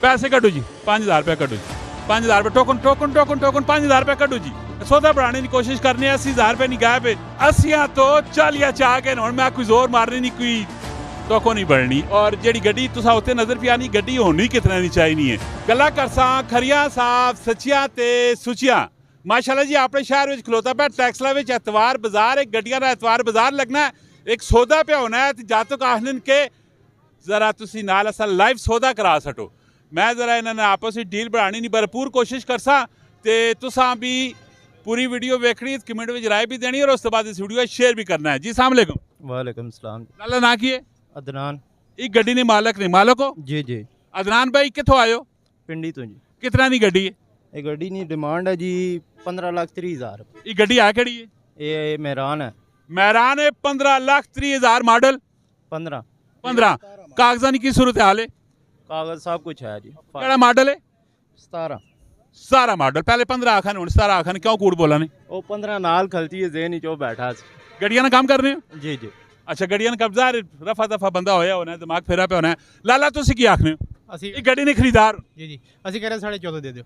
पैसे कटो जी 5000 रुपये कटो जी 5000 रुपये टोकन टोकन टोकन टोकन 5000 रुपये कटो जी सौदा बढ़ाने की कोशिश करनी है 80000 रुपये नहीं गए पे 80 तो 40 चाह के हुण मैं कोई जोर मारनी नहीं कोई टोको नहीं बढ़नी और जेड़ी गड्डी तुसा उत्ते नजर पी आनी गड्डी होनी कितना नहीं चाहिए गल्लां करसां खरियां साफ सच्चियां ते सुचियां माशाल्लाह जी अपने शहर में खलोता पे टैक्सला में एतवार बाजार एक गड्डियां का एतवार बाजार लगना है एक सौदा पे होना है जद तक आखन के जरा तुसी नाल असा लाइव सौदा करा सको मैं जरा इन्होंने आपस में डील बढ़ानी नहीं भरपूर कोशिश करसा ते तुसां भी पूरी वीडियो वेखनी कमेंट में राय भी देनी और उस तो बाद इस वीडियो शेयर भी करना है जी अस्सलाम वालेकुम वालेकुम सलाम लाला ना की है अदनान एक गड्डी ने मालक ने मालक हो जी जी अदनान भाई कितों आयो पिंडी तो जी कितना नी गड्डी है ये गड्डी नी डिमांड है जी 15,30,000 ये गड्डी है केड़ी है ये मेहरान है महरान है 15,30,000 मॉडल 15 कागजानी की सूरत हाल है कागज सब कुछ है जी केड़ा मॉडल है 17 सारा मॉडल पहले 15 आखन हुण 17 आखन क्यों कूड़ बोला ने वो 15 नाल खलती है जेन चो बैठा गड्डियां ना काम कर रहे हो जी जी अच्छा गड्डियां कब्जा रफा दफा बंदा होया होना दिमाग फेरा पे होना है लाला तुसी की आखने हो ਅਸੀਂ ਇਹ ਗੱਡੀ ਨੇ ਖਰੀਦਾਰ ਜੀ ਜੀ ਅਸੀਂ ਕਹਿ ਰਹੇ 14.5 ਦੇ ਦਿਓ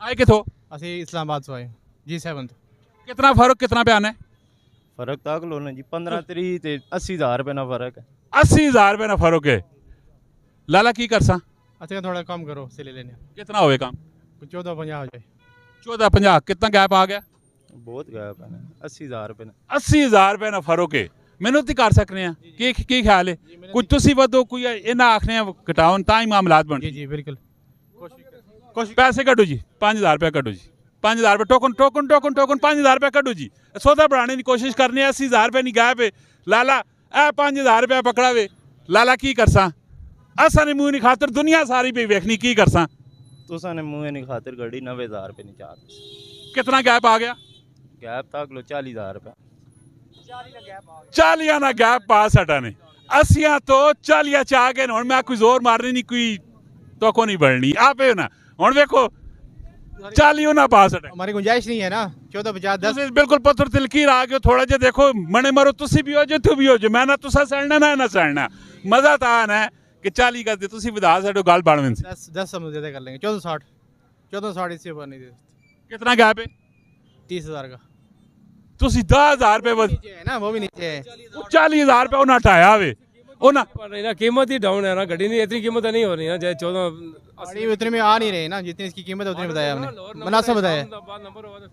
ਆਏ ਕਿਥੋਂ ਅਸੀਂ ਇਸਲਾਮਾਬਾਦ ਤੋਂ ਆਏ G7 ਤੋਂ कितना फर्क कितना पे आना है फर्क तक लो ना जी 15,30 ते 80,000 रुपए ना फर्क है 80,000 रुपये ना फर्क है लाला की करसा ਅਸੀਂ ਥੋੜਾ ਕਮ ਕਰੋ ਸੇ ਲੈ ਲੈਣੇ कितना होवे काम 14.50 ਹੋ जाए 1450 कितना गैप आ गया बहुत गैप है ना 80,000 रुपए ना 80,000 रुपये ना फर्क है मैनू तो कर सकने हैं की ख्याल है कुछ तुसी वधो कोई इन्ना आखने घटाओ ता ही मामलात बन जी जी बिल्कुल कोशिश पैसे कटो जी 5000 रुपये कटो जी 5000 रुपये टोकन टोकन टोकन टोकन 5000 रुपये कटो जी सौदा बढ़ाने की कोशिश करनी है 80,000 रुपये नहीं गए पे लाला ए 5000 रुपया पकड़ा वे लाला की करसा असा ने मुँह नहीं खातर दुनिया सारी पे वेखनी की करसा तुसा ने मुँह नहीं खातिर गड्डी 90,000 रुपए नहीं चाहते कितना गैप आ गया गैप तक लो 40,000 रुपए 40 ना गैप पास हटा ने 80 तो 40 चाह के हुण मैं कोई जोर मारनी नहीं कोई तो नहीं बढ़नी आप ना हुण वेखो 40 ना पास हटा हमारी गुंजाइश नहीं है ना 14.50 10 तुसीं बिल्कुल पत्थर तिलकी आ गए थोड़ा जिहा देखो मने मरो तुसी भी हो जो तू भी हो जो मैं ना तुसा सड़ना ना सड़ना मजा तो आना है कि 40 कर दे तुसी विधा सड़ो गाल बाड़वें से 10 हम ज्यादा कर लेंगे 1460 इससे ऊपर नहीं दे कितना गैप है 30,000 का तुसी 10,000 रुपये बस नीचे है ना वो भी नीचे है 40,000 रुपये उन्हें हटाया वे उन्हें पर रही ना कीमत ही डाउन है ना गड्डी नहीं इतनी कीमत नहीं हो रही ना चाहे 14 गाड़ी उतने में आ नहीं रहे ना जितनी इसकी कीमत है उतनी बताया हमने मुनासिब बताया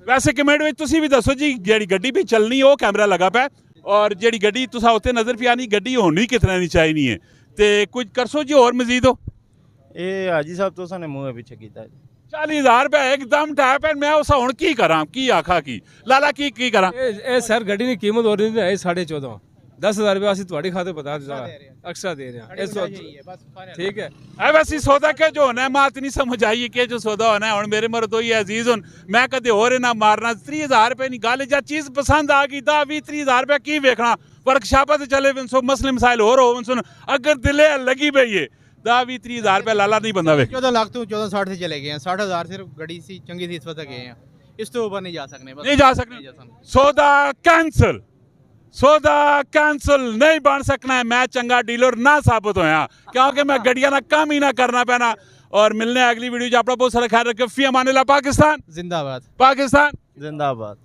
वैसे कमेंट में तुसी भी दसो जी जेड़ी गड्डी भी चलनी है वो कैमरा लगा पे और जेड़ी गड्डी तुसा उत्ते नजर पी आनी गड्डी होनी कितना नहीं चाहिए ते कुछ करसो जी और मजीद हो ये हाजी साहब तुसा ने मुँह पीछे कीता है 40,000 रुपये एकदम टैप है मैं उस हुण की करा की आखा की लाला की करा ए सर गड्डी की कीमत हो रही है 14.5 10,000 रुपये असं थोड़ी खाते बता एक्स्ट्रा दे रहे हैं ठीक है है वैसे सौदा के जो होना है मात नहीं समझ आई के जो सौदा होना है हुण मेरे मर तो ये अजीज हुन मैं कदे होर ना मारना 30,000 रुपये नहीं गल जा चीज़ पसंद आ गई 10-20-30,000 रुपये की वेखना वर्कशापा से चले सो मसले मसाइल होर हो सुन अगर दिले लगी पई है 10-20-30,000 रुपये लाला नहीं बंदा वे 14 लाख तो 1460 से चले गए हैं 60,000 सिर्फ गड्डी सी चंगी थी इस वक्त गए हैं इस तो ऊपर नहीं जा सकने बस नहीं जा सकने सौदा कैंसल नहीं बन सकना है मैं चंगा डीलर ना साबित होया क्योंकि मैं गड्डियां ना काम ही ना करना पैना और मिलने अगली वीडियो जो अपना बहुत सारा ख्याल रखे फी अमान अल्लाह पाकिस्तान जिंदाबाद पाकिस्तान जिंदाबाद